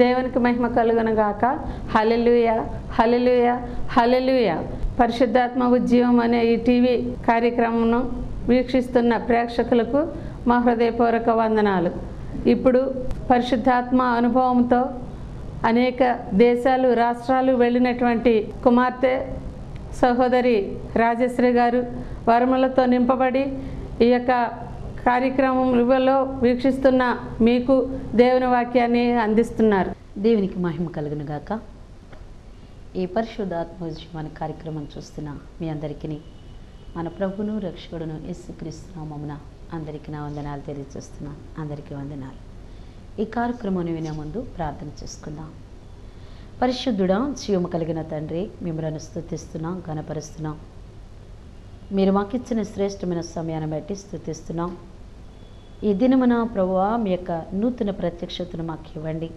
దేవునికి మహిమ కలుగునుగాక. హల్లెలూయా, హల్లెలూయా, హల్లెలూయా. పరిశుద్ధాత్మ ఉజ్జీవం అనే ఈ టీవీ కార్యక్రమంను వీక్షిస్తున్న ప్రేక్షకులకు మా హృదయపూర్వక వందనాలు. ఇప్పుడు పరిశుద్ధాత్మ అనుభవంతో అనేక దేశాలు, రాష్ట్రాలు వెళ్ళినటువంటి కుమార్తె సహోదరి రాజశ్రీ గారు వరములతో నింపబడి ఈ యొక్క కార్యక్రమంలో వీక్షిస్తున్న మీకు దేవుని వాక్యాన్ని అందిస్తున్నారు. దేవునికి మహిమ కలుగును గాక. ఈ పరిశుద్ధాత్మ ఉజ్జీవాన్ని కార్యక్రమం చూస్తున్న మీ అందరికీ మన ప్రభును రక్షకుడును యేసుక్రీస్తు నామమున అందరికీ నా వందనాలు తెలియజేస్తున్నాను. అందరికీ వందనాలు. ఈ కార్యక్రమాన్ని వినే ముందు ప్రార్థన చేసుకుందాం. పరిశుద్ధుడా, జీవము కలిగిన తండ్రి, మిమ్మల్ని స్తుతిస్తున్నాం, ఘనపరుస్తున్నాం. మీరు మాకిచ్చిన శ్రేష్టమైన సమయాన్ని బట్టి స్తుతిస్తున్నాం. ఈ దినమున ప్రభువా మీ యొక్క నూతన ప్రత్యక్షతను మాకు ఇవ్వండి.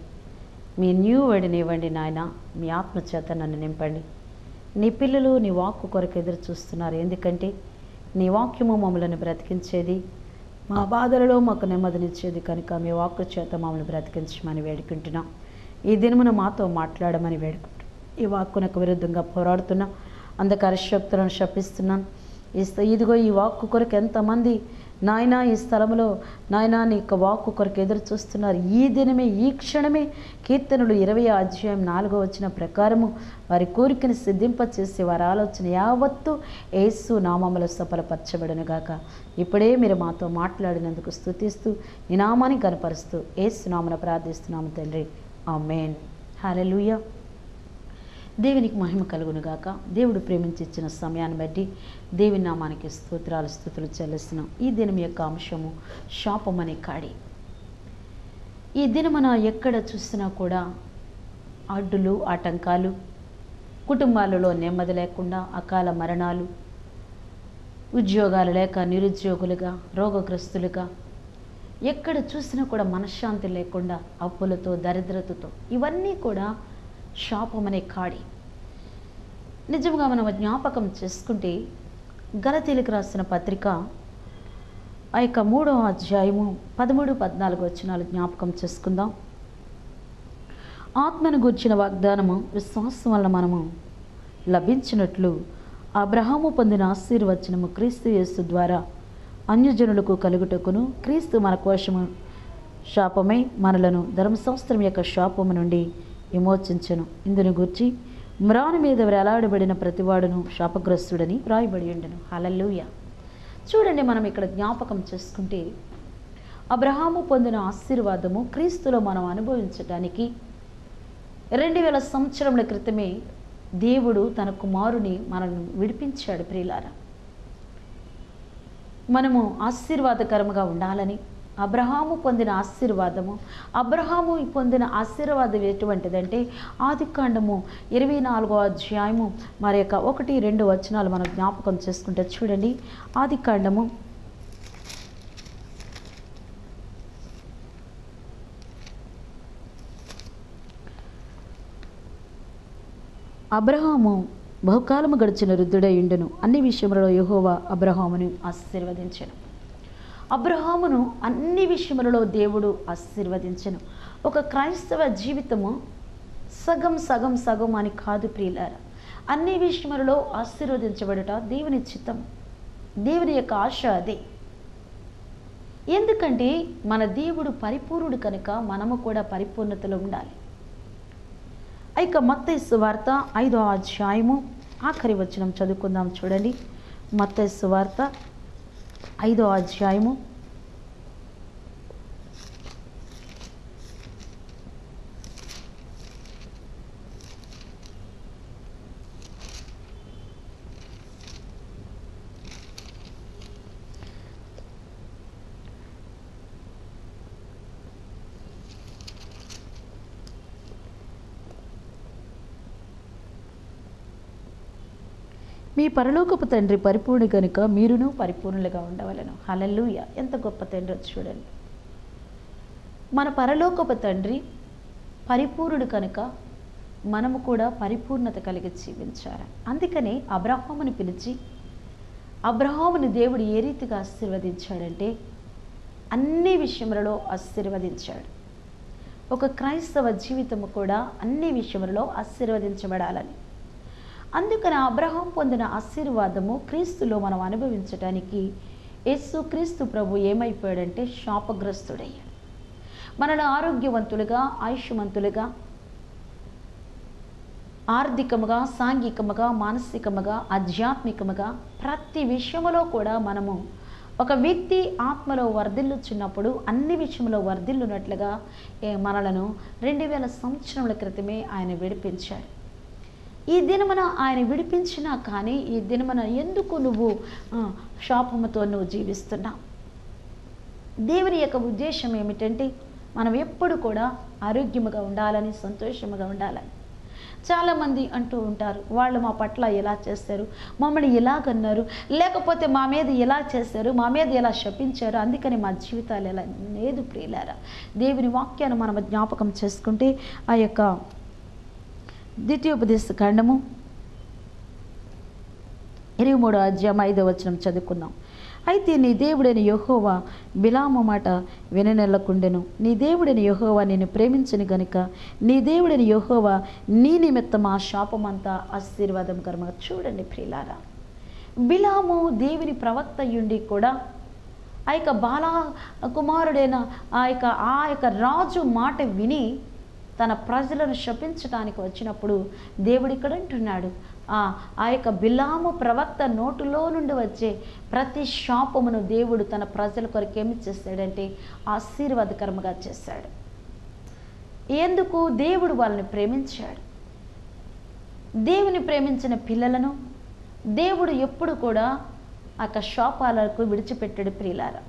మీ న్యూ వర్డ్ని ఇవ్వండి నాయన. మీ ఆత్మచేత నన్ను నింపండి. నీ పిల్లలు నీ వాక్కు కొరకు ఎదురు చూస్తున్నారు. ఎందుకంటే నీ వాక్యము మమ్మల్ని బ్రతికించేది, మా బాధలలో మాకు నెమ్మదినిచ్చేది కనుక మీ వాక్కు చేత మమ్మల్ని బ్రతికించమని వేడుకుంటున్నాం. ఈ దినమున మాతో మాట్లాడమని వేడుకుంటున్నాం. ఈ వాక్కునకు విరుద్ధంగా పోరాడుతున్నా అంధకార శక్తులను శపిస్తున్నాను. ఇదిగో ఈ వాక్కు కొరకు ఎంతమంది నాయన ఈ స్థలంలో నాయన నీ యొక్క వాక్కు కొరకు ఎదురు చూస్తున్నారు. ఈ దినమే, ఈ క్షణమే కీర్తనలు 20:4 ప్రకారము వారి కోరికను సిద్ధింపచేసి వారి ఆలోచన యావత్తు యేసు నామములో సఫలపరచబడును గాక. ఇప్పుడే మీరు మాతో మాట్లాడినందుకు స్తుతిస్తూ నీ నామాన్ని కనపరుస్తూ యేసు నామమున ప్రార్థిస్తున్నాము తండ్రి. ఆమేన్. హల్లెలూయా. దేవునికి మహిమ కలుగును గాక. దేవుడు ప్రేమించి ఇచ్చిన సమయాన్ని బట్టి దేవుని నామానికి స్తుతులు చెల్లిస్తున్నాం. ఈ దినం యొక్క అంశము శాపమనే కాడి. ఈ దినమున ఎక్కడ చూసినా కూడా అడ్డులు, ఆటంకాలు, కుటుంబాలలో నెమ్మది లేకుండా అకాల మరణాలు, ఉద్యోగాలు లేక నిరుద్యోగులుగా, రోగగ్రస్తులుగా, ఎక్కడ చూసినా కూడా మనశ్శాంతి లేకుండా అప్పులతో, దరిద్రతతో, ఇవన్నీ కూడా శాపమనే కాడి. నిజంగా మనం జ్ఞాపకం చేసుకుంటే గలతీలకు రాసిన పత్రిక ఆ యొక్క 3వ అధ్యాయము 13-14 జ్ఞాపకం చేసుకుందాం. ఆత్మను గూర్చిన వాగ్దానము విశ్వాసం వల్ల మనము లభించినట్లు అబ్రహాము పొందిన ఆశీర్వచనము క్రీస్తు యేసు ద్వారా అన్యజనులకు కలుగుటకును, క్రీస్తు మన కోసము శాపమై మనలను ధర్మశాస్త్రం యొక్క శాపము నుండి విమోచించను. ఇందును గూర్చి మ్రాను మీద వేలాడబడిన ప్రతివాడును శాపగ్రస్తుడని వ్రాయబడి ఉండెను. హల్లెలూయా. చూడండి, మనం ఇక్కడ జ్ఞాపకం చేసుకుంటే అబ్రహాము పొందిన ఆశీర్వాదము క్రీస్తులో మనం అనుభవించడానికి 2000 సంవత్సరముల క్రితమే దేవుడు తన కుమారుని మనల్ని విడిపించాడు. ప్రియులారా, మనము ఆశీర్వాదకరముగా ఉండాలని అబ్రహాము పొందిన ఆశీర్వాదము, అబ్రహాము పొందిన ఆశీర్వాదం ఎటువంటిదంటే ఆదికాండము 24వ అధ్యాయము మరి యొక్క 1-2 వచనాలు మనం జ్ఞాపకం చేసుకుంటే చూడండి. ఆదికాండము అబ్రహాము బహుకాలము గడిచిన వృద్ధుడై ఉండును. అన్ని విషయములలో యెహోవా అబ్రహామును ఆశీర్వదించెను. అబ్రహామును అన్ని విషయములలో దేవుడు ఆశీర్వదించెను. ఒక క్రైస్తవ జీవితము సగం సగం సగం అని కాదు ప్రియులారా. అన్ని విషయములలో ఆశీర్వదించబడుట దేవుని చిత్తం, దేవుని యొక్క ఆశ అదే. ఎందుకంటే మన దేవుడు పరిపూర్ణుడు కనుక మనము కూడా పరిపూర్ణతలో ఉండాలి. ఇక మత్తయి సువార్త 5వ అధ్యాయము ఆఖరి వచనం చదువుకుందాం. చూడండి, మత్తయి సువార్త 5వ అధ్యాయము మీ పరలోకపు తండ్రి పరిపూర్ణ కనుక మీరును పరిపూర్ణులుగా ఉండవలను. హల్లెలూయా. ఎంత గొప్ప తండ్రి చూడండి. మన పరలోకపు తండ్రి పరిపూర్ణుడు కనుక మనము కూడా పరిపూర్ణత కలిగి జీవించాలి. అందుకని అబ్రహాముని పిలిచి అబ్రహాముని దేవుడు ఏ రీతిగా ఆశీర్వదించాడంటే అన్ని విషయములలో ఆశీర్వదించాడు. ఒక క్రైస్తవ జీవితము కూడా అన్ని విషయములలో ఆశీర్వదించబడాలని. అందుకని అబ్రహాం పొందిన ఆశీర్వాదము క్రీస్తులో మనం అనుభవించడానికి యేసు క్రీస్తు ప్రభు ఏమైపోయాడంటే శాపగ్రస్తుడయ్యాడు. మనల్ని ఆరోగ్యవంతులుగా, ఆయుష్మంతులుగా, ఆర్థికముగా, సాంఘికముగా, మానసికముగా, ఆధ్యాత్మికముగా ప్రతి విషయములో కూడా మనము ఒక వ్యక్తి ఆత్మలో వర్ధిల్లుచున్నప్పుడు అన్ని విషయంలో వర్ధిల్లునట్లుగా మనలను 2000 సంవత్సరముల క్రితమే ఆయన విడిపించాడు. ఈ దినమున ఆయన విడిపించినా కానీ ఈ దినమున ఎందుకు నువ్వు శాపముతో నువ్వు జీవిస్తున్నావు? దేవుని యొక్క ఉద్దేశం ఏమిటంటే మనం ఎప్పుడు కూడా ఆరోగ్యముగా ఉండాలని, సంతోషముగా ఉండాలని. చాలామంది అంటూ ఉంటారు, వాళ్ళు మా పట్ల ఎలా చేస్తారు, మమ్మల్ని ఎలాగన్నారు, లేకపోతే మా మీద ఎలా చేశారు, మా మీద ఎలా శపించారు, అందుకని మా జీవితాలు ఎలా. లేదు ప్రియులారా, దేవుని వాక్యాన్ని మనం జ్ఞాపకం చేసుకుంటే ఆ యొక్క ద్వితీయోపదేశ కాండము 23వ అధ్యాయం 5వ వచనం చదువుకుందాం. అయితే నీ దేవుడైన యెహోవా బిలాము మాట విననెల్లకుండెను. నీ దేవుడైన యెహోవా నిన్ను ప్రేమించని గనుక నీ దేవుడైన యెహోవా నీ నిమిత్తం ఆ శాపమంతా ఆశీర్వాదం కర్మగా. చూడండి ప్రియులారా, బిలాము దేవుని ప్రవక్త అయ్యుండి కూడా ఆ యొక్క బాలా కుమారుడైన ఆ యొక్క రాజు మాట విని తన ప్రజలను శపించడానికి వచ్చినప్పుడు దేవుడు ఇక్కడ అంటున్నాడు, ఆ యొక్క బిలాము ప్రవక్త నోటులో నుండి వచ్చే ప్రతి శాపమును దేవుడు తన ప్రజల కొరకు ఏమి చేశాడంటే ఆశీర్వాదకరముగా చేశాడు. ఎందుకు? దేవుడు వాళ్ళని ప్రేమించాడు. దేవుని ప్రేమించిన పిల్లలను దేవుడు ఎప్పుడు కూడా ఆ యొక్క శాపాలకు విడిచిపెట్టాడు. ప్రియులారా,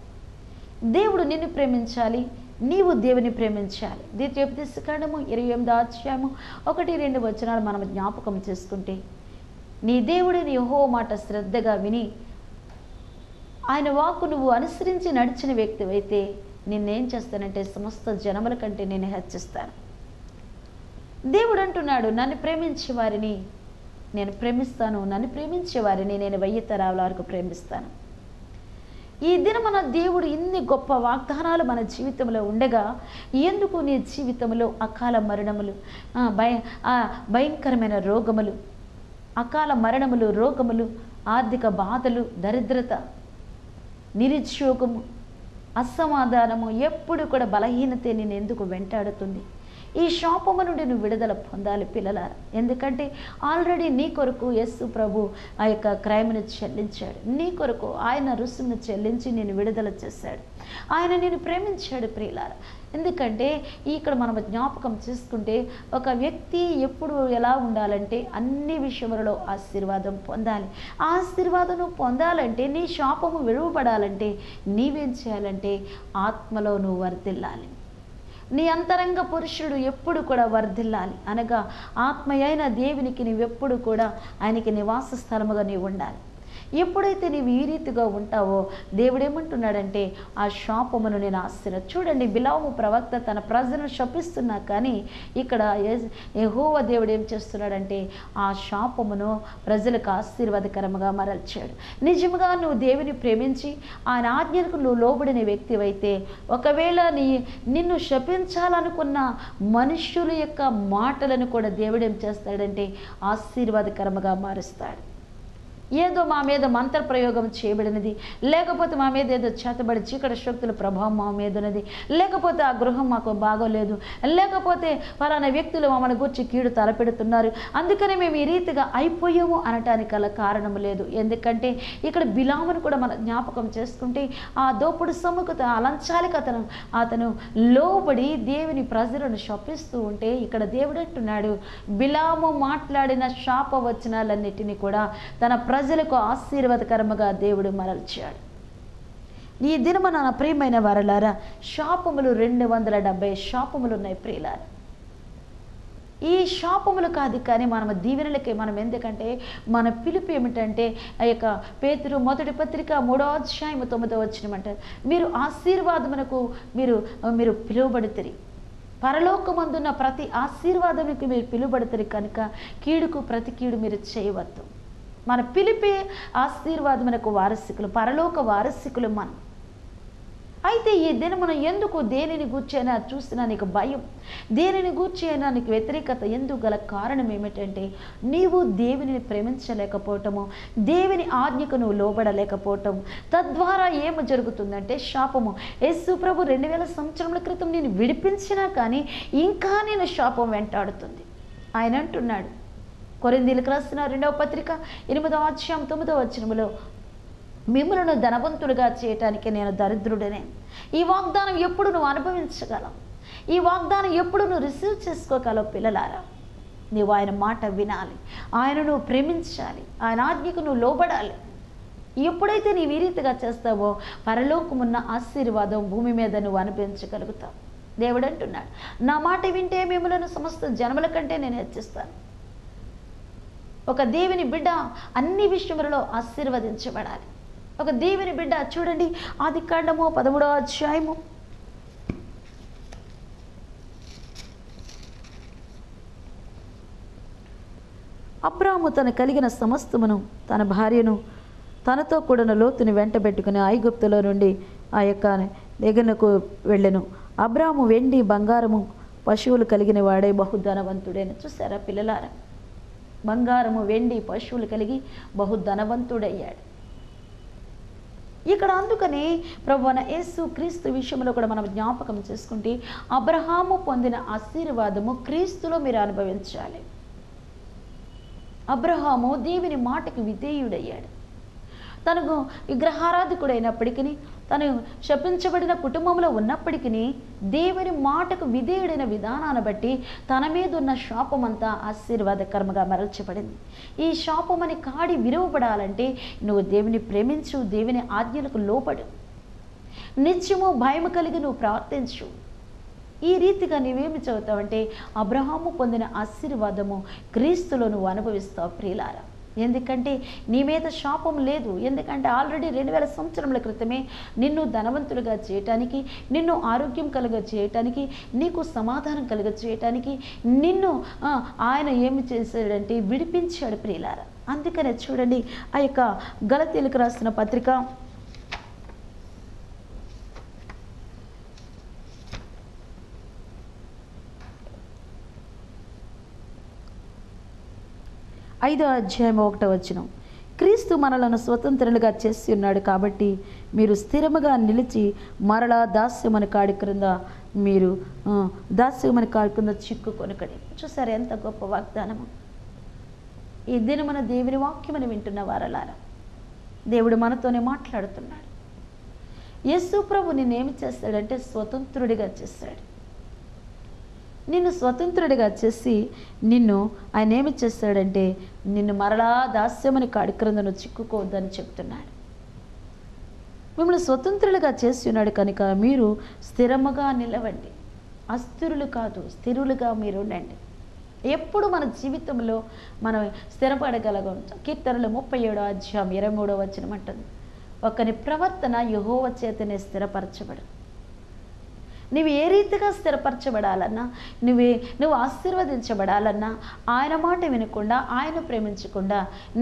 దేవుడు నిన్ను ప్రేమించాలి, నీవు దేవుని ప్రేమించాలి. ద్వితీయోపదేశ కాండము 28వ అధ్యాయము 1-2 వచనాలు మనం జ్ఞాపకం చేసుకుంటే, నీ దేవుడైన యెహోవా మాట శ్రద్ధగా విని ఆయన వాక్కు నువ్వు అనుసరించి నడిచిన వ్యక్తివైతే నిన్నేం చేస్తానంటే సమస్త జనముల కంటే నేను హెచ్చిస్తాను. దేవుడు అంటున్నాడు, నన్ను ప్రేమించే వారిని నేను ప్రేమిస్తాను, నన్ను ప్రేమించే వారిని నేను 1000 తరాల వరకు ప్రేమిస్తాను. ఈ దినమున దేవుడు ఇన్ని గొప్ప వాగ్దానాలు మన జీవితంలో ఉండగా ఎందుకు నీ జీవితంలో అకాల మరణములు, భయంకరమైన రోగములు, అకాల మరణములు, రోగములు, ఆర్థిక బాధలు, దరిద్రత, నిరుద్యోగము, అసమాధానము, ఎప్పుడు కూడా బలహీనత నేను ఎందుకు వెంటాడుతుంది? ఈ శాపము నుండి నువ్వు విడుదల పొందాలి పిల్లలారా. ఎందుకంటే ఆల్రెడీ నీ కొరకు యేసు ప్రభు ఆ యొక్క క్రయమును చెల్లించాడు. నీ కొరకు ఆయన రుసుమును చెల్లించి నేను విడుదల చేశాడు. ఆయన నేను ప్రేమించాడు ప్రియులారా. ఎందుకంటే ఇక్కడ మనం జ్ఞాపకం చేసుకుంటే ఒక వ్యక్తి ఎప్పుడు ఎలా ఉండాలంటే అన్ని విషయములలో ఆశీర్వాదం పొందాలి. ఆశీర్వాదం పొందాలంటే నీ శాపము విడువబడాలంటే నీవేం చేయాలంటే ఆత్మలో నువ్వు వర్ధిల్లాలి. నీ అంతరంగ పురుషుడు ఎప్పుడు కూడా వర్ధిల్లాలి. అనగా ఆత్మయైన దేవునికి నీవెప్పుడు కూడా ఆయనకి నివాస స్థలముగా నీవు ఉండాలి. ఎప్పుడైతే నీవు ఈ రీతిగా ఉంటావో దేవుడు ఏమంటున్నాడంటే ఆ శాపమును నేను చూడండి, బిలాము ప్రవక్త తన ప్రజలను శపిస్తున్నా కానీ ఇక్కడ యెహోవా దేవుడు ఏం చేస్తున్నాడంటే ఆ శాపమును ప్రజలకు ఆశీర్వాదకరముగా మరల్చాడు. నిజంగా నువ్వు దేవుని ప్రేమించి ఆయన ఆజ్ఞలకు నువ్వు లోబడిన వ్యక్తివైతే ఒకవేళ నిన్ను శపించాలనుకున్న మనుష్యుల యొక్క మాటలను కూడా దేవుడు ఏం చేస్తాడంటే ఆశీర్వాదకరముగా మారుస్తాడు. ఏదో మా మీద మంత్ర ప్రయోగం చేయబడినది, లేకపోతే మా మీద ఏదో చేతబడి చీకటి శక్తుల ప్రభావం మా మీద ఉన్నది, లేకపోతే ఆ గృహం మాకు బాగోలేదు, లేకపోతే పలానా వ్యక్తులు మమ్మల్ని గురించి కీడు తలపెడుతున్నారు, అందుకనే మేము ఈ రీతిగా అయిపోయాము అనటానికి అలా కారణం లేదు. ఎందుకంటే ఇక్కడ బిలామును కూడా మన జ్ఞాపకం చేసుకుంటే ఆ దోపుడు సముఖత అలంచాలికి అతను లోబడి దేవుని ప్రజలను శపిస్తూ ఉంటే ఇక్కడ దేవుడు అంటున్నాడు, బిలాము మాట్లాడిన శాప వచనాలన్నిటినీ కూడా తన ప్రజలకు ఆశీర్వాదకరముగా దేవుడు మరల్చాడు. ఈ దినమున నా ప్రియమైన వారలారా, శాపములు 270 శాపములు ఉన్నాయి ప్రియులారా. ఈ శాపములు కాదు కానీ మన దీవెనలకే మనం, ఎందుకంటే మన పిలుపు ఏమిటంటే ఆ యొక్క పేతురు మొదటి పత్రిక 3వ అధ్యాయం 9వ వచనం అంటారు, మీరు ఆశీర్వాదమునకు మీరు పిలువబడితిరి, పరలోకమందున్న ప్రతి ఆశీర్వాదమునికి మీరు పిలువబడితిరి కనుక కీడుకు ప్రతి కీడు మీరు చేయవద్దు. మన పిలిపే ఆశీర్వాదమునకు వారసుకులు, పరలోక వారసుకులు మనం. అయితే ఈ దినమున ఎందుకు దేనిని గూర్చైనా చూసినా నీకు భయం, దేనిని గూర్చైనా నీకు వ్యతిరేకత ఎందుకు గల కారణం ఏమిటంటే నీవు దేవుని ప్రేమించలేకపోవటము, దేవుని ఆజ్ఞకు నువ్వు లోబడలేకపోవటం. తద్వారా ఏమి జరుగుతుందంటే శాపము. యేసు ప్రభు 2000 సంవత్సరముల క్రితం నేను విడిపించినా కానీ ఇంకా నేను శాపం వెంటాడుతుంది. ఆయన అంటున్నాడు కొరింథీయులకు రాసిన 2వ పత్రిక 8వ అధ్యాయం 9వ వచనములో, మిమ్మల్ని ధనవంతుడిగా చేయటానికి నేను దరిద్రుడనే. ఈ వాగ్దానం ఎప్పుడు నువ్వు అనుభవించగలవు? ఈ వాగ్దానం ఎప్పుడు నువ్వు రిసీవ్ చేసుకోగలవు? పిల్లలారా, నువ్వు ఆయన మాట వినాలి, ఆయన నువ్వు ప్రేమించాలి, ఆయన ఆజ్ఞకు నువ్వు లోబడాలి. ఎప్పుడైతే నీవు ఈ రీతిగా చేస్తావో పరలోకమున్న ఆశీర్వాదం భూమి మీద నువ్వు అనుభవించగలుగుతావు. దేవుడు అంటున్నాడు, నా మాట వింటే మిమ్మల్ని సమస్త జనముల కంటే నేను హెచ్చిస్తాను. ఒక దేవుని బిడ్డ అన్ని విషయములలో ఆశీర్వదించబడాలి. ఒక దేవుని బిడ్డ చూడండి, ఆదికాండము 13వ అధ్యాయము అబ్రాము తన కలిగిన సమస్తమును తన భార్యను తనతో కూడిన లోతుని వెంటబెట్టుకుని ఐగుప్తులో నుండి ఆ యొక్క నెగనకు వెళ్ళెను. అబ్రాము వెండి బంగారము పశువులు కలిగిన వాడే బహుధనవంతుడైన. చూసారా పిల్లలారా, బంగారము వెండి పశువులు కలిగి బహుధనవంతుడయ్యాడు. ఇక్కడ అందుకని ప్రభువైన యేసు క్రీస్తు విషయంలో కూడా మనం జ్ఞాపకం చేసుకుంటే అబ్రహాము పొందిన ఆశీర్వాదము క్రీస్తులో మీరు అనుభవించాలి. అబ్రహాము దేవుని మాటకి విధేయుడయ్యాడు. తనకు విగ్రహారాధికుడైనప్పటికీ, తను శపించబడిన కుటుంబంలో ఉన్నప్పటికీ దేవుని మాటకు విధేయుడైన విధానాన్ని బట్టి తన మీద ఉన్న శాపమంతా ఆశీర్వాదకరంగా మరల్చబడింది. ఈ శాపమని కాడి విరవబడాలంటే నువ్వు దేవుని ప్రేమించు, దేవుని ఆజ్ఞలకు లోపడు, నిత్యము భయం కలిగి నువ్వు ప్రవర్తించు. ఈ రీతిగా నీవేమి చదువుతావంటే అబ్రహాము పొందిన ఆశీర్వాదము క్రీస్తులో నువ్వు అనుభవిస్తావు ప్రియులారా. ఎందుకంటే నీ మీద శాపం లేదు. ఎందుకంటే ఆల్రెడీ 2000 సంవత్సరముల క్రితమే నిన్ను ధనవంతులుగా చేయటానికి, నిన్ను ఆరోగ్యం కలుగ చేయటానికి, నీకు సమాధానం కలుగ చేయటానికి నిన్ను ఆయన ఏమి చేశాడంటే విడిపించాడు ప్రియులారా. అందుకనే చూడండి ఆ యొక్క గలతీయులకు రాసిన పత్రిక 5వ అధ్యాయం 1వ వచనం, క్రీస్తు మనలను స్వతంత్రులుగా చేసి ఉన్నాడు కాబట్టి మీరు స్థిరముగా నిలిచి మరలా దాస్యమని కాడి క్రింద చిక్కుకొనకడి. చూసారు ఎంత గొప్ప వాగ్దానము. ఈ దినమున దేవుని వాక్యమని వింటున్న వారలారా, దేవుడు మనతోనే మాట్లాడుతున్నాడు. యేసు ప్రభు నిన్నేమి చేస్తాడంటే స్వతంత్రుడిగా చేస్తాడు. నిన్ను స్వతంత్రుడిగా చేసి నిన్ను ఆయన ఏమి చేస్తాడంటే నిన్ను మరలా దాస్యమని కాడి క్రింద చిక్కుకోవద్దని చెప్తున్నాడు. మిమ్మల్ని స్వతంత్రులుగా చేసి ఉన్నాడు కనుక మీరు స్థిరముగా నిలవండి. అస్థిరులు కాదు, స్థిరులుగా మీరు ఉండండి. ఎప్పుడు మన జీవితంలో మనం స్థిరపడగలగం. కీర్తనలు 37వ అధ్యాయం 23వ వచనం అంటుంది, ఒకని ప్రవర్తన యెహోవా చేతనే స్థిరపరచబడు. నువ్వు ఏ రీతిగా స్థిరపరచబడాలన్నా, నువ్వు ఆశీర్వదించబడాలన్నా ఆయన మాట వినకుండా, ఆయన ప్రేమించకుండా,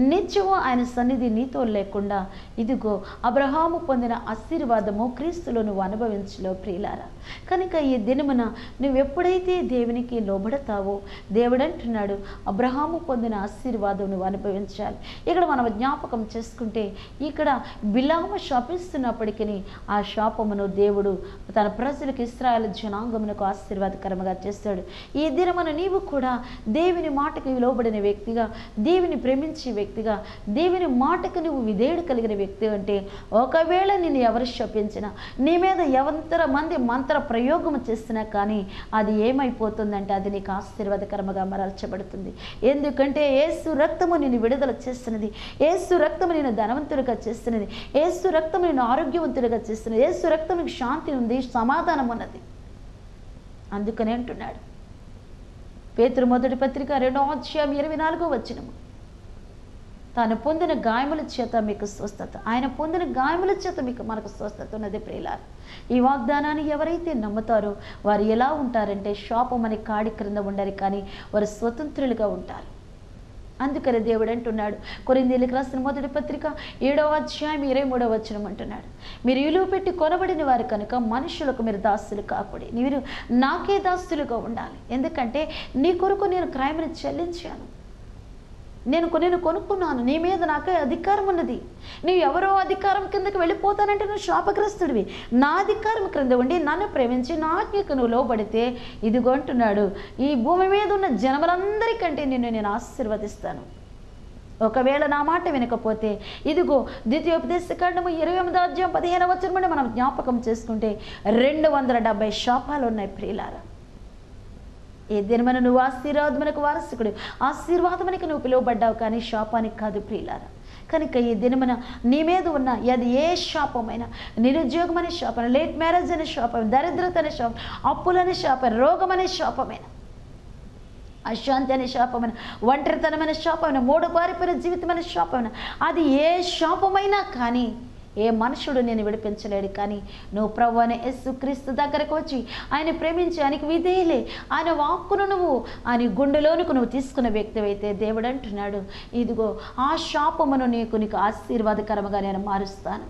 నిత్యము ఆయన సన్నిధి నీతో లేకుండా, ఇదిగో అబ్రహాము పొందిన ఆశీర్వాదము క్రీస్తులో నువ్వు అనుభవించలేవు ప్రియులారా. కనుక ఈ దినమున నువ్వెప్పుడైతే దేవునికి లోబడతావో దేవుడు అంటున్నాడు అబ్రహాము పొందిన ఆశీర్వాదం నువ్వు అనుభవించాలి. ఇక్కడ మనం జ్ఞాపకం చేసుకుంటే ఇక్కడ బిలాము శాపిస్తున్నప్పటికీ ఆ శాపమును దేవుడు తన ప్రజలకు ఇశ్రాయేలు జనాంగమునకు ఆశీర్వాదకరంగా చేస్తాడు. ఈ దినమున నీవు కూడా దేవుని మాటకు లోబడిన వ్యక్తిగా, దేవుని ప్రేమించే వ్యక్తిగా, దేవుని మాటకు నువ్వు విధేయుడు కలిగిన వ్యక్తి అంటే ఒకవేళ నిన్ను ఎవరు శపించినా, నీ మీద ఎంతర మంది మంత్ర ప్రయోగం చేసినా కానీ అది ఏమైపోతుందంటే అది నీకు ఆశీర్వాదకరంగా మరల్చబడుతుంది. ఎందుకంటే యేసు రక్తము నిన్ను విడుదల చేస్తున్నది, యేసు రక్తము నిన్ను ధనవంతుడిగా చేస్తున్నది, యేసు రక్తము నిన్ను ఆరోగ్యవంతుడిగా చేస్తున్నది, యేసు రక్తం నీకు శాంతి ఉంది, సమాధానం ఉన్నది. అందుకనే అంటున్నాడు పేతురు మొదటి పత్రిక 2వ అధ్యాయం 24వ వచనము, తాను పొందిన గాయముల చేత మీకు స్వస్థత, ఆయన పొందిన గాయముల చేత మనకు స్వస్థత ఉన్నది ప్రియులారా. ఈ వాగ్దానాన్ని ఎవరైతే నమ్ముతారో వారు ఎలా ఉంటారంటే శాపం అనే కాడి క్రింద ఉండరు, కానీ వారు స్వతంత్రులుగా ఉంటారు. అందుకని దేవుడు అంటున్నాడు, కొరింథీయులకు రాసిన మొదటి పత్రిక 7వ అధ్యాయం 23వ వచనం అంటున్నాడు, మీరు విలువ పెట్టి కొనబడిన వారు కనుక మనుషులకు మీరు దాసులు కాకూడదు, మీరు నాకే దాసులుగా ఉండాలి. ఎందుకంటే నీ కొరకు నేను క్రయమును చెల్లించాను, నేను కొనుక్కున్నాను, నీ మీద నాకే అధికారం ఉన్నది. నీవు ఎవరో అధికారం కిందకి వెళ్ళిపోతానంటే నువ్వు శాపగ్రస్తుడివి. నా అధికారం క్రింద ఉండి నన్ను ప్రేమించి నా ఆజ్ఞకు నువ్వు లోబడితే ఇదిగో అంటున్నాడు, ఈ భూమి మీద ఉన్న జనములందరికంటే నేను ఆశీర్వదిస్తాను. ఒకవేళ నా మాట వినకపోతే ఇదిగో ద్వితీయోపదేశకాండము 28వ అధ్యాయం 15వ వచనం మనం జ్ఞాపకం చేసుకుంటే 270 శాపాలు ఉన్నాయి ప్రియులారా. ఏ దినమన నువ్వు ఆశీర్వాదమునకు వారసుకుడు, ఆశీర్వాదమునికి నువ్వు పిలువబడ్డావు కానీ శాపానికి కాదు ప్రియులారా. కనుక ఈ దినమున నీ మీద ఉన్న అది ఏ శాపమైనా, నిరుద్యోగం అనే శాపం, లేట్ మ్యారేజ్ అనే శాపం, దరిద్రత అనే శాపం, అప్పులనే శాపం, రోగం అనే శాపమైన, అశాంతి అనే శాపమైన, ఒంటరితనమైన శాపమైన, మూడు పారిపోయిన జీవితం అనే శాపమైన, అది ఏ శాపమైనా కానీ ఏ మనుషుడు నేను విడిపించలేడు. కానీ నువ్వు ప్రభువైన యేసుక్రీస్తు దగ్గరకు వచ్చి ఆయన ప్రేమించి ఆయనకి విధేయులే, ఆయన వాక్కును నువ్వు ఆయన గుండెలోనికి నువ్వు తీసుకున్న వ్యక్తి అయితే దేవుడు అంటున్నాడు, ఇదిగో ఆ శాపమును నీకు ఆశీర్వాదకరముగా నేను మారుస్తాను.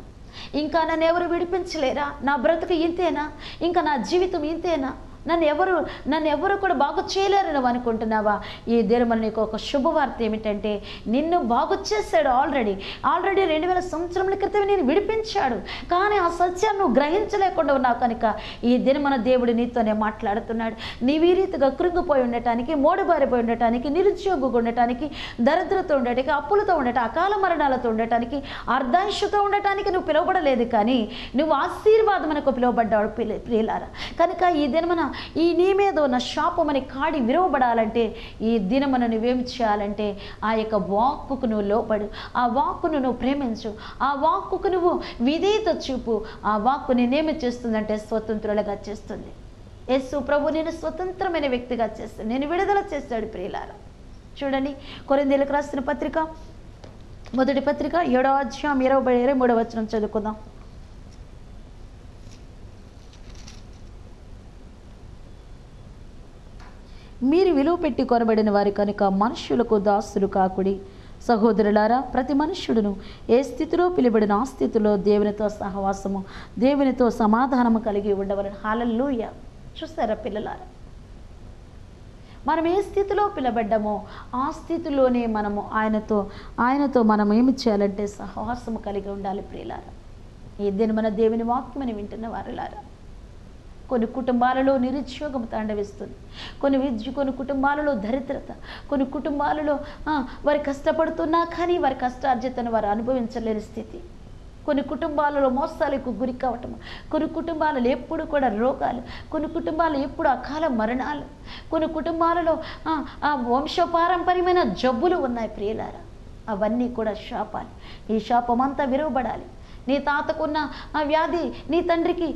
ఇంకా నన్ను ఎవరు విడిపించలేరా, నా బ్రతుకు ఇంతేనా, ఇంకా నా జీవితం ఇంతేనా, నన్ను ఎవరు కూడా బాగు చేయలేరు నువ్వు అనుకుంటున్నావా? ఈ దినమున నీకు ఒక శుభవార్త ఏమిటంటే నిన్ను బాగు చేశాడు. ఆల్రెడీ 2000 సంవత్సరముల క్రితం నేను విడిపించాడు. కానీ ఆ సత్యాన్ని నువ్వు గ్రహించలేకుండా ఉన్నావు కనుక ఈ దినమున దేవుడు నీతోనే మాట్లాడుతున్నాడు. నీవు ఈ రీతిగా కృంగిపోయి ఉండటానికి, మోడుబారిపోయి ఉండటానికి, నిరుద్యోగంగా ఉండటానికి, దరిద్రతో ఉండటానికి, అప్పులతో ఉండటానికి, అకాల మరణాలతో ఉండటానికి, అర్ధాయుషుతో ఉండటానికి నువ్వు పిలువబడలేదు, కానీ నువ్వు ఆశీర్వాదమునకు పిలువబడ్డాడు ప్రియులారా. కనుక ఈ దినమున ఈ నీ మీద ఉన్న శాపమని కాడి విరవబడాలంటే ఈ దినమున నువ్వేం చేయాలంటే ఆ యొక్క వాక్కుకు నువ్వు లోబడు, ఆ వాక్కును నువ్వు ప్రేమించు, ఆ వాక్కుకు నువ్వు విధేయత చూపు. ఆ వాక్కు నేనేమి చేస్తుందంటే స్వతంత్రులుగా చేస్తుంది. యేసు ప్రభు నేను స్వతంత్రమైన వ్యక్తిగా చేస్తాను, నేను విడుదల చేస్తాడు ప్రియులారా. చూడండి, కొరింథీయులకు రాసిన పత్రిక మొదటి పత్రిక 7వ అధ్యాయం 23వ వచనం చదువుకుందాం. మీరు విలువ పెట్టి కొనబడిన వారి కనుక మనుష్యులకు దాసులు కాకుడి. సహోదరులారా, ప్రతి మనుష్యుడును ఏ స్థితిలో పిలువబడిన ఆ స్థితిలో దేవునితో సహవాసము, దేవునితో సమాధానము కలిగి ఉండవలని. హల్లెలూయా. చూస్తారా పిల్లలారా, మనం ఏ స్థితిలో పిలబడ్డామో ఆ స్థితిలోనే మనము ఆయనతో మనం ఏమి చేయాలంటే సహవాసము కలిగి ఉండాలి ప్రియులారా. ఈ దిన మన దేవుని వాక్యమని వింటున్న వారులారా, కొన్ని కుటుంబాలలో నిరుద్యోగం తాండవిస్తుంది, కొన్ని కుటుంబాలలో దరిద్రత, కొన్ని కుటుంబాలలో వారు కష్టపడుతున్నా కానీ వారి కష్టార్జితను వారు అనుభవించలేని స్థితి, కొన్ని కుటుంబాలలో మోసాలకు గురి కావటం, కొన్ని కుటుంబాలలో ఎప్పుడు కూడా రోగాలు, కొన్ని కుటుంబాలు ఎప్పుడు అకాల మరణాలు, కొన్ని కుటుంబాలలో వంశపారంపర్యమైన జబ్బులు ఉన్నాయి ప్రియులారా. అవన్నీ కూడా శాపాలు. ఈ శాపమంతా విరవబడాలి. నీ తాతకున్న ఆ వ్యాధి నీ తండ్రికి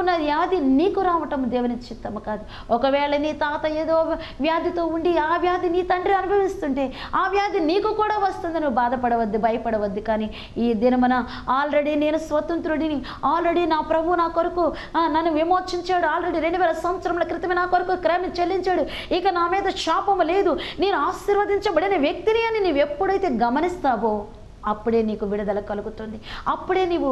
ఉన్న వ్యాధి నీకు రావటం దేవుని చిత్తము కాదు. ఒకవేళ నీ తాత ఏదో వ్యాధితో ఉండి ఆ వ్యాధి నీ తండ్రి అనుభవిస్తుంటే ఆ వ్యాధి నీకు కూడా వస్తుంది. నువ్వు బాధపడవద్దు, భయపడవద్దు. కానీ ఈ దినమున ఆల్రెడీ నేను స్వతంత్రుడిని, ఆల్రెడీ నా ప్రభు నా కొరకు నన్ను విమోచించాడు, ఆల్రెడీ 2000 సంవత్సరముల క్రితమే నా కొరకు క్రయం చెల్లించాడు, ఇక నా మీద శాపము లేదు, నేను ఆశీర్వదించబడిన వ్యక్తిని అని నీవు ఎప్పుడైతే గమనిస్తావో అప్పుడే నీకు విడుదల కలుగుతుంది. అప్పుడే నీవు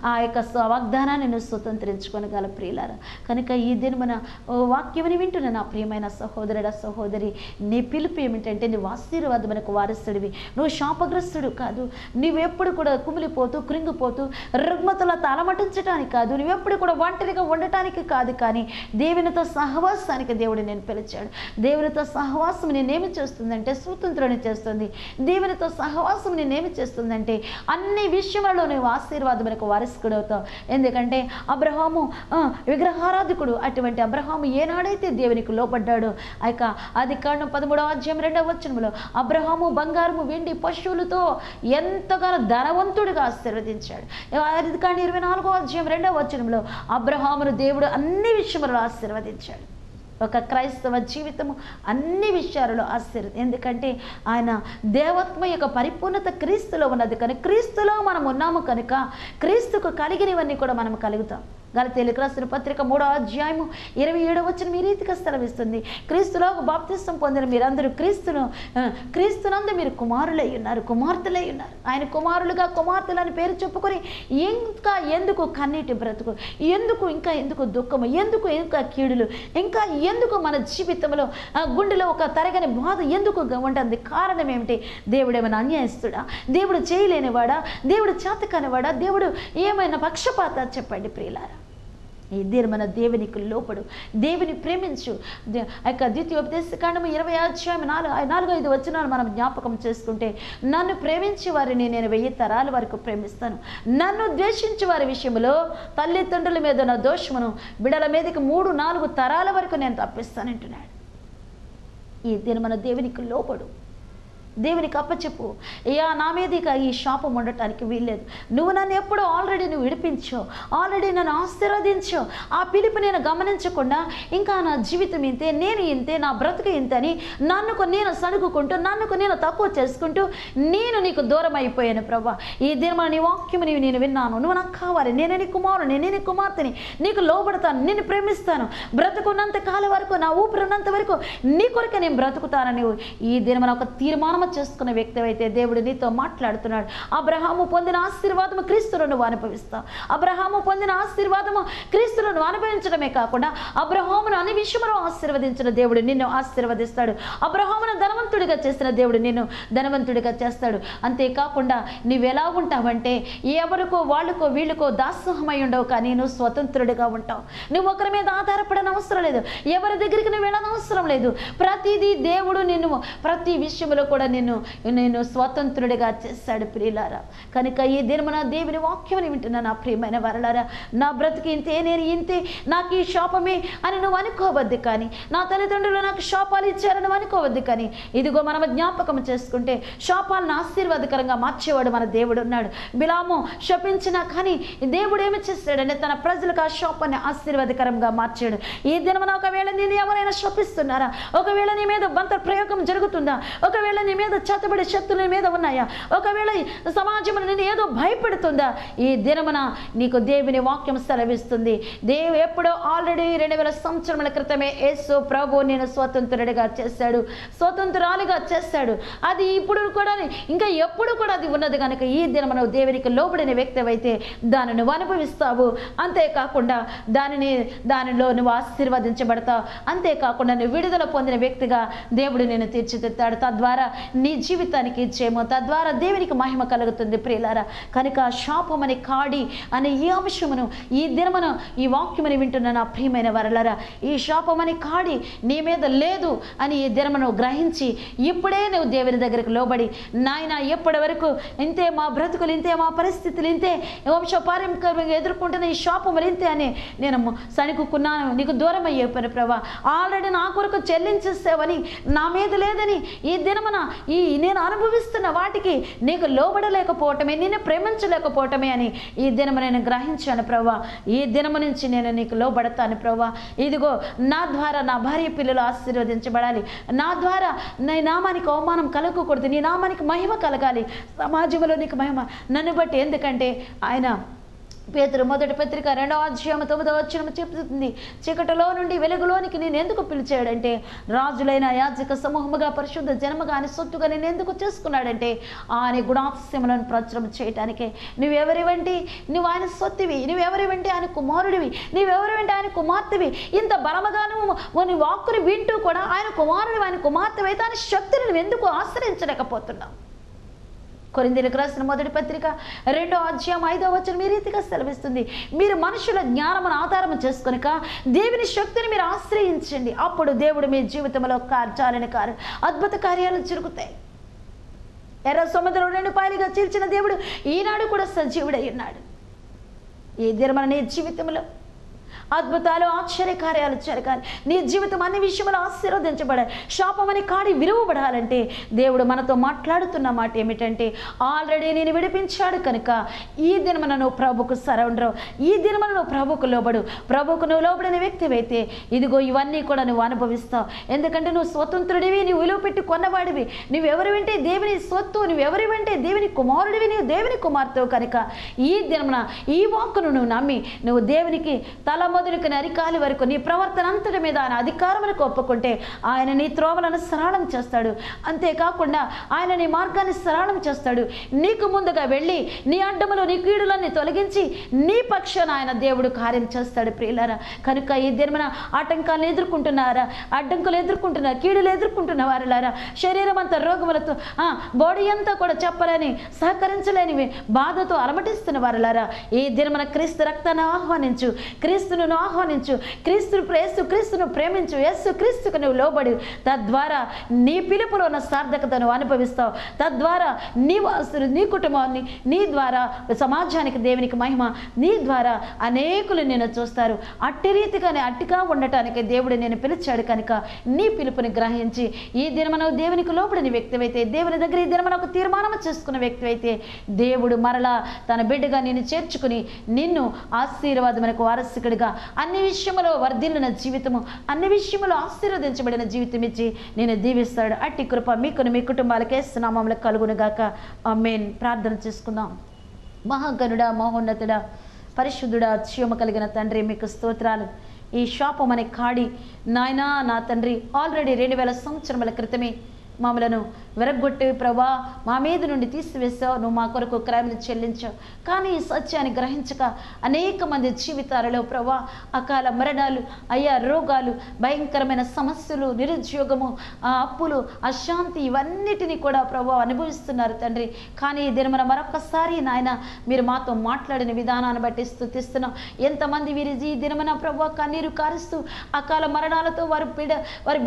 ఆ యొక్క వాగ్దానాన్ని నువ్వు స్వతంత్రించుకొనగల ప్రియులారా. కనుక ఈ దినమున వాక్యమని వింటున్న నా ప్రియమైన సహోదరుడా సహోదరి, నీ పిలుపు ఏమిటంటే నువ్వు ఆశీర్వాదమునకు వారసుడివి, నువ్వు శాపగ్రస్తుడు కాదు. నువ్వెప్పుడు కూడా కుమిలిపోతూ కృంగిపోతూ రుగ్మతలతో అలమటించడానికి కాదు, నువ్వెప్పుడు కూడా ఒంటరిగా ఉండటానికి కాదు, కానీ దేవునితో సహవాసానికి దేవుడు నేను పిలిచాడు. దేవునితో సహవాసం నేనేమి చేస్తుందంటే స్వతంత్రాన్ని చేస్తుంది. దేవునితో సహవాసం నేనేమి చేస్తుందంటే అన్ని విషయాలలో నువ్వు ఆశీర్వాదమునకు వారసుడు అవుతావు. ఎందుకంటే అబ్రహాము విగ్రహారాధికుడు. అటువంటి అబ్రహాము ఏనాడైతే దేవునికి లోపడ్డాడో ఆ యొక్క ఆదికాండం 13వ అధ్యాయం 2వ వచనంలో అబ్రహాము బంగారము వెండి పశువులతో ఎంతగానో ధనవంతుడిగా ఆశీర్వదించాడు. ఆదికాండం 24వ అధ్యాయం 2వ వచనంలో అబ్రహామును దేవుడు అన్ని విషయములలో ఆశీర్వదించాడు. ఒక క్రైస్తవ జీవితము అన్ని విషయాలలో ఎందుకంటే ఆయన దేవత్వ యొక్క పరిపూర్ణత క్రీస్తులో ఉన్నది. కానీ క్రీస్తులో మనం ఉన్నాము కనుక క్రీస్తుకు కలిగినవన్నీ కూడా మనం కలుగుతాం. గలతీయులకు రాసిన పత్రిక 3వ అధ్యాయము 27వ వచనం ఈ రీతిగా సెలవిస్తుంది. క్రీస్తులో బాప్తిసం పొందిన మీరందరూ క్రీస్తునందు మీరు కుమారులై ఉన్నారు, కుమార్తెలై ఉన్నారు. ఆయన కుమారులుగా కుమార్తెలని పేరు చెప్పుకొని ఇంకా ఎందుకు కన్నీటి బ్రతుకు, ఎందుకు దుఃఖము, ఇంకా కీడులు, ఇంకా ఎందుకు మన జీవితంలో గుండెలో ఒక తరగని బాధ ఎందుకు ఉంటుంది? కారణం ఏమిటి? దేవుడు ఏమైనా అన్యాయస్తుడా? దేవుడు చేయలేనివాడా? దేవుడు చేతకానివాడా? దేవుడు ఏమైనా పక్షపాత? చెప్పండి ప్రియులారా. ఈ మన దేవునికి లోపడు, దేవుని ప్రేమించు. ద్వితీయోపదేశకాండము 20వ అధ్యాయం 4-5 వచనాలు మనం జ్ఞాపకం చేసుకుంటే, నన్ను ప్రేమించే వారిని నేను 1000 తరాల వరకు ప్రేమిస్తాను, నన్ను ద్వేషించే వారి విషయంలో తల్లిదండ్రుల మీద నా దోషమును బిడల మీదకి 3-4 తరాల వరకు నేను తప్పిస్తానంటున్నాడు. ఈ మన దేవునికి లోపడు, దేవునికి అప్పచెప్పు. అయ్యా, నా మీద ఇక ఈ శాపం ఉండటానికి వీల్లేదు. నువ్వు నన్ను ఎప్పుడో ఆల్రెడీ నువ్వు విడిపించావు, ఆల్రెడీ నన్ను ఆశీర్వదించావు. ఆ పిలుపు నేను గమనించకుండా ఇంకా నా జీవితం ఇంతే, నేను ఇంతే, నా బ్రతుకు ఇంతని నేను సణుగుకుంటూ, నేను తక్కువ చేసుకుంటూ నేను నీకు దూరం అయిపోయాను ప్రభా. ఈ దినమా నీ వాక్యము నేను విన్నాను, నువ్వు నాకు కావాలి, నేనే నీ కుమారుని, నేనే నీ కుమార్తెని, నీకు లోబడతాను, నిన్ను ప్రేమిస్తాను, బ్రతుకున్నంత కాలం వరకు, నా ఊపిరినంత వరకు నీ కొరకే నేను బ్రతుకుతానని ఈ దినమన ఒక తీర్మానం చేసుకున్న వ్యక్తి అయితే దేవుడు నీతో మాట్లాడుతున్నాడు. అబ్రహాము పొందిన ఆశీర్వాదము క్రీస్తును నువ్వు అనుభవిస్తావు. అబ్రహాము పొందిన ఆశీర్వాదము క్రీస్తును నువ్వు అనుభవించడమే కాకుండా అబ్రహామును అన్ని విషయములో ఆశీర్వదించిన దేవుడు నిన్ను ఆశీర్వదిస్తాడు. అబ్రహామును ధనవంతుడిగా చేసిన దేవుడు నిన్ను ధనవంతుడిగా చేస్తాడు. అంతేకాకుండా నువ్వు ఎలా ఉంటావంటే ఎవరికో వాళ్ళకో వీళ్ళకో దాసోహమై ఉండవు, కానీ నువ్వు స్వతంత్రుడిగా ఉంటావు. నువ్వు ఒకరి మీద ఆధారపడని అవసరం లేదు, ఎవరి దగ్గరికి నువ్వు వెళ్ళనవసరం లేదు. ప్రతిదీ దేవుడు నిన్ను ప్రతి విషయంలో కూడా నేను స్వతంత్రుడిగా చేశాడు ప్రియులారా. కనుక ఈ దినమున దేవుని వాక్యం వింటున్నా నా ప్రియమైన వారలారా. నా బ్రతికి ఇంతే, నేను ఇంతే, నాకు ఈ శాపమే అని నువ్వు అనుకోవద్దు. కానీ నా తల్లిదండ్రులు నాకు శాపాలు ఇచ్చారని నువ్వు అనుకోవద్దు. కానీ ఇదిగో మనం జ్ఞాపకం చేసుకుంటే శాపాలను ఆశీర్వాదకరంగా మార్చేవాడు మన దేవుడు ఉన్నాడు. బిలాము శపించినా కానీ దేవుడు ఏమి చేశాడంటే తన ప్రజలకు ఆ శాపాన్ని ఆశీర్వాదకరంగా మార్చాడు. ఈ దినమున ఒకవేళ నేను ఎవరైనా శపిస్తున్నారా, ఒకవేళ నీ మీద బంత ప్రయోగం జరుగుతుందా, ఒకవేళ నీ మీద చేతబడి శక్తుల మీద ఉన్నాయా, ఒకవేళ సమాజం నేను ఏదో భయపెడుతుందా, ఈ దినమున నీకు దేవుని వాక్యం సెలవిస్తుంది. దేవుడు ఎప్పుడో ఆల్రెడీ 2000 సంవత్సరముల క్రితమే యేసు ప్రభు నేను స్వతంత్రుడిగా చేశాడు, స్వతంత్రాలుగా చేశాడు. అది ఇప్పుడు కూడా ఇంకా ఎప్పుడు కూడా అది ఉన్నది. కనుక ఈ దినమున దేవునికి లోబడిన వ్యక్తి అయితే దాన్ని నువ్వు అనుభవిస్తావు. అంతేకాకుండా దానిలో నువ్వు ఆశీర్వదించబడతావు. అంతేకాకుండా నువ్వు విడుదల పొందిన వ్యక్తిగా దేవుడు నేను తీర్చిదిద్దాడు. తద్వారా నీ జీవితానికి జయము, తద్వారా దేవునికి మహిమ కలుగుతుంది ప్రియులారా. కనుక శాపం అనే కాడి అనే ఈ అంశమును ఈ దినమును ఈ వాక్యముని వింటున్న నా ప్రియమైన వారలారా, ఈ శాపం అనే కాడి నీ మీద లేదు అని ఈ దినమును గ్రహించి ఇప్పుడే నువ్వు దేవుని దగ్గరికి లోబడి, నాయన ఎప్పటి వరకు ఇంతే, మా బ్రతుకులు ఇంతే, మా పరిస్థితులు ఇంతే, వంశపారంపర్యంగా ఎదుర్కొంటున్న ఈ శాపములు ఇంతే అని నేను సణుగుకున్నాను, నీకు దూరం అయ్యేపోయిన ప్రభా, ఆల్రెడీ నా కొరకు చెల్లించేసావని, నా మీద లేదని ఈ దినమున నేను అనుభవిస్తున్న వాటికి నీకు లోబడలేకపోవటమే, నిన్ను ప్రేమించలేకపోవటమే అని ఈ దినము నేను గ్రహించాను ప్రభా. ఈ దినము నుంచి నేను నీకు లోబడతాను ప్రభా. ఇదిగో నా ద్వారా నా భార్య పిల్లలు ఆశీర్వదించబడాలి, నా ద్వారా నీ నామానికి అవమానం కలగకూడదు, నీ నామానికి మహిమ కలగాలి, సమాజంలో నీకు మహిమ నన్ను బట్టి. ఎందుకంటే ఆయన పేతురు మొదటి పత్రిక 2వ అధ్యాయం 9వ వచనం చెప్తుంది, చీకటిలో నుండి వెలుగులోనికి నేను ఎందుకు పిలిచాడంటే రాజులైన యాజక సమూహముగా పరిశుద్ధ జనముగా ఆయన సొత్తుగా నేను ఎందుకు చేసుకున్నాడంటే ఆయన గుణాతిశయములను ప్రచురం చేయటానికే. నువ్వెవరివంటి? నువ్వు ఆయన సొత్తువి. నువ్వెవరివంటి? ఆయన కుమారుడివి. నువ్వెవరివంటి? ఆయన కుమార్తెవి. ఇంత బలముగా నువ్వు వాక్కుని వింటూ కూడా ఆయన కుమారుడివి, ఆయన కుమార్తెవి అయితే ఆయన శక్తిని నువ్వు ఎందుకు ఆశ్రయించలేకపోతున్నావు? కొరింథీయులకు రాసిన మొదటి పత్రిక 2వ అధ్యాయం 5వ వచనం ఈ రీతిగా సెలవిస్తుంది, మీరు మనుషుల జ్ఞానమును ఆధారం చేసుకొనక దేవుని శక్తిని మీరు ఆశ్రయించండి, అప్పుడు దేవుడు మీ జీవితంలో కార్యాలని అద్భుత కార్యాలు జరుగుతాయి. ఎర్ర సముద్రం 2 పాయలుగా చీల్చిన దేవుడు ఈనాడు కూడా సజీవుడై ఉన్నాడు. ఈ దినమున నీ జీవితంలో అద్భుతాలు ఆశ్చర్యకార్యాలు జరగాలి. నీ జీవితం అన్ని విషయంలో ఆశీర్వదించబడాలి. శాపం అనే కాడి విలువబడాలంటే దేవుడు మనతో మాట్లాడుతున్న మాట ఏమిటంటే, ఆల్రెడీ నేను విడిపించాడు కనుక ఈ దినమున నువ్వు ప్రభుకు సరౌండర్, ఈ దినమున నువ్వు ప్రభుకు లోబడు. ప్రభుకు నువ్వు లోబడిన వ్యక్తివైతే ఇదిగో ఇవన్నీ కూడా నువ్వు అనుభవిస్తావు. ఎందుకంటే నువ్వు స్వతంత్రుడివి, నువ్వు విలువ పెట్టి కొన్నవాడివి. నువ్వెవరు వింటే దేవుని స్వత్తు, నువ్వెవరి వింటే దేవుని కుమారుడివి, నువ్వు దేవుని కుమార్తెవు కనుక ఈ దినమున ఈ వాక్కును నువ్వు నమ్మి నువ్వు దేవునికి తల మొదలుకొని అరికాలి వరకు నీ ప్రవర్తన అంతటి మీద ఆయన అధికారములకు ఒప్పుకుంటే ఆయన నీ త్రోవలను సరళం చేస్తాడు. అంతేకాకుండా ఆయన నీ మార్గాన్ని సరళం చేస్తాడు. నీకు ముందుగా వెళ్ళి నీ అడ్డములు నీ కీడులన్నీ తొలగించి నీ పక్షాన ఆయన దేవుడు కార్యం చేస్తాడు. ప్రియులారా, కనుక ఈ దినమున ఆటంకాలను ఎదుర్కొంటున్నారా, అడ్డంకులు ఎదుర్కొంటున్నారా, కీడులు ఎదుర్కొంటున్న వారులారా, శరీరం అంతా రోగములతో బాడీ అంతా కూడా చెప్పలేని సహకరించలేని బాధతో అలమటిస్తున్న వారులారా, ఈ దినమున క్రీస్తు రక్తాన్ని ఆహ్వానించు, క్రీస్తును ఆహ్వానించు, క్రీస్తును ప్రేమించు, యేసు క్రీస్తుకు నువ్వు లోబడి తద్వారా నీ పిలుపులో ఉన్న సార్థకతను అనుభవిస్తావు. తద్వారా నీ కుటుంబాన్ని, నీ ద్వారా సమాజానికి దేవునికి మహిమ, నీ ద్వారా అనేకులు నేను చూస్తారు. అట్టి రీతిగానే అట్టిగా ఉండటానికి దేవుడు నేను పిలిచాడు కనుక నీ పిలుపుని గ్రహించి ఈ దినమన దేవునికి లోబడిన వ్యక్తివైతే, దేవుని దగ్గర ఈ దినమన ఒక తీర్మానం చేసుకున్న వ్యక్తివైతే దేవుడు మరలా తన బిడ్డగా నిన్ను చేర్చుకుని నిన్ను ఆశీర్వాదమునకు వారసుకుడిగా అన్ని విషయంలో వర్ధిల్లిన జీవితము, అన్ని విషయంలో ఆశీర్వదించబడిన జీవితం ఇచ్చి నేను దీవిస్తాడు. అట్టి కృప మీకును మీ కుటుంబాలకే నామములో కలుగునుగాక. ఆమేన్. ప్రార్థన చేసుకుందాం. మహాగణుడా, మహోన్నతుడా, పరిశుద్ధుడా, అత్యమ కలిగిన తండ్రి, మీకు స్తోత్రాలు. ఈ శాపం అనే కాడి నాయనా నా తండ్రి ఆల్రెడీ 2000 సంవత్సరముల క్రితమే మమ్మలను విరగొట్టి ప్రభా మా మీద నుండి తీసివేసావు. నువ్వు మా కొరకు క్రయములు చెల్లించావు. కానీ ఈ సత్యాన్ని గ్రహించక అనేక మంది జీవితాలలో ప్రభా అకాల మరణాలు, అయ్యా రోగాలు, భయంకరమైన సమస్యలు, నిరుద్యోగము, అప్పులు, అశాంతి ఇవన్నిటినీ కూడా ప్రభా అనుభవిస్తున్నారు తండ్రి. కానీ ఈ దినమున మరొకసారి నాయన మీరు మాతో మాట్లాడిన విధానాన్ని బట్టి స్తుతిస్తున్నాం. ఎంతమంది వీరి ఈ దినమున ప్రభా కన్నీరు కారుస్తూ అకాల మరణాలతో వారి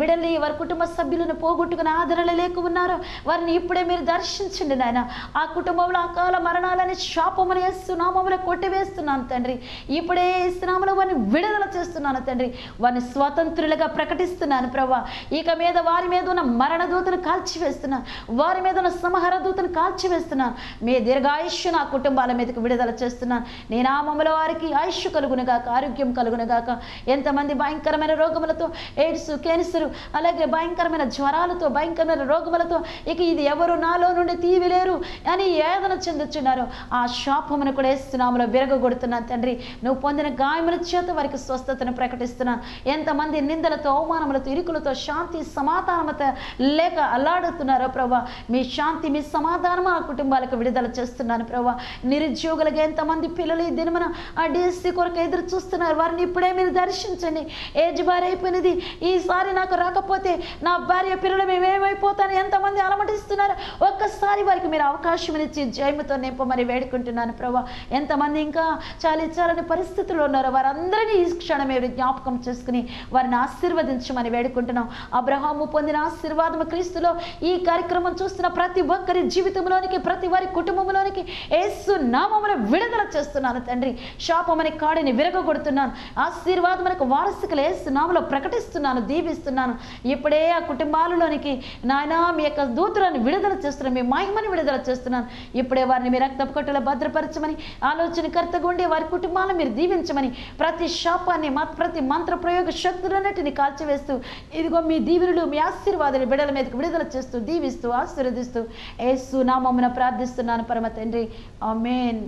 బిడ్డల్ని, వారి కుటుంబ సభ్యులను పోగొట్టుకుని ఆదరణ లేక ఉన్నారు. వారిని ఇప్పుడే మీరు దర్శించండి నాయన. ఆ కుటుంబంలో అకాల మరణాలని శాపమును యేసునామములో కొట్టివేస్తున్నాను తండ్రి. ఇప్పుడే యేసునామములో వారిని విడుదల చేస్తున్నాను తండ్రి. వారిని స్వతంత్రులుగా ప్రకటిస్తున్నాను ప్రభా. ఇక మీద వారి మీద ఉన్న మరణ దూతను కాల్చివేస్తున్నాను, వారి మీద ఉన్న సంహార దూతను కాల్చివేస్తున్నాను. మీ దీర్ఘాయుష్ను ఆ కుటుంబాల మీదకి విడుదల చేస్తున్నాను. నీ నామములో వారికి ఆయుష్ కలుగునుగాక, ఆరోగ్యం కలుగునుగాక. ఎంతమంది భయంకరమైన రోగములతో, ఎయిడ్స్, క్యాన్సర్, అలాగే భయంకరమైన జ్వరాలతో, భయంకరమైన రోగములతో ఇక ఇది ఎవరు నాలో నుండి తీవిలేరు అని ఏదన చెందుతున్నారు. ఆ శాపమును కూడా యేసునామములో విరగొడుతున్నాను తండ్రి. నువ్వు పొందిన గాయముల చేత వారికి స్వస్థతను ప్రకటిస్తున్నాను. ఎంతమంది నిందలతో, అవమానములతో, ఇరుకులతో, శాంతి సమాధానమత లేక అల్లాడుతున్నారో ప్రభా, మీ శాంతి, మీ సమాధానం ఆ కుటుంబాలకు విడుదల చేస్తున్నాను ప్రభా. నిరుద్యోగులుగా ఎంతమంది పిల్లలు ఈ దినమున ఆ డిఎస్సి కొరకు ఎదురు చూస్తున్నారు. వారిని ఇప్పుడే మీరు దర్శించండి. ఏజ్ బార్ అయిపోయినది, ఈసారి నాకు రాకపోతే నా భార్య పిల్లలు మేమేమైపోతాను ఎంతమంది అలమటిస్తున్నారు. ఒక్కసారి వారికి మీరు అవకాశం ఇచ్చి జయముతో నింపమని వేడుకుంటున్నాను ప్రభా. ఎంతమంది ఇంకా చాలించాలని పరిస్థితుల్లో ఉన్నారో వారందరినీ ఈ క్షణం మీరు జ్ఞాపకం చేసుకుని వారిని ఆశీర్వదించమని వేడుకుంటున్నాం. అబ్రహాము పొందిన ఆశీర్వాదము క్రీస్తులో ఈ కార్యక్రమం చూస్తున్న ప్రతి ఒక్కరి జీవితంలోనికి, ప్రతి వారి కుటుంబంలోనికి యేసు నామమున విడుదల చేస్తున్నాను తండ్రి. శాపమని కాడిని విరగొడుతున్నాను. ఆశీర్వాదమునకు వారసుకులు యేసు నామములో ప్రకటిస్తున్నాను, దీవిస్తున్నాను. ఇప్పుడే ఆ కుటుంబాలలోనికి నాయనా మీ యొక్క దూతలను విడుదల చేస్తున్నాను, మీ మహిమని విడుదల చేస్తున్నాను. ఇప్పుడే వారిని మీ రక్తపు కట్టులో భద్రపరచమని, ఆలోచనకర్తగా ఉండి వారి కుటుంబాలను మీరు దీవించమని, ప్రతి శాపాన్ని, ప్రతి మంత్ర ప్రయోగ శక్తులన్నిటిని కాల్చివేస్తూ ఇదిగో మీ దీవెనలు, మీ ఆశీర్వాదాలు బిడ్డల మీదకి విడుదల చేస్తూ, దీవిస్తూ, ఆశీర్వదిస్తూ యేసు నామమున ప్రార్థిస్తున్నాను పరమ తండ్రి. ఆమేన్.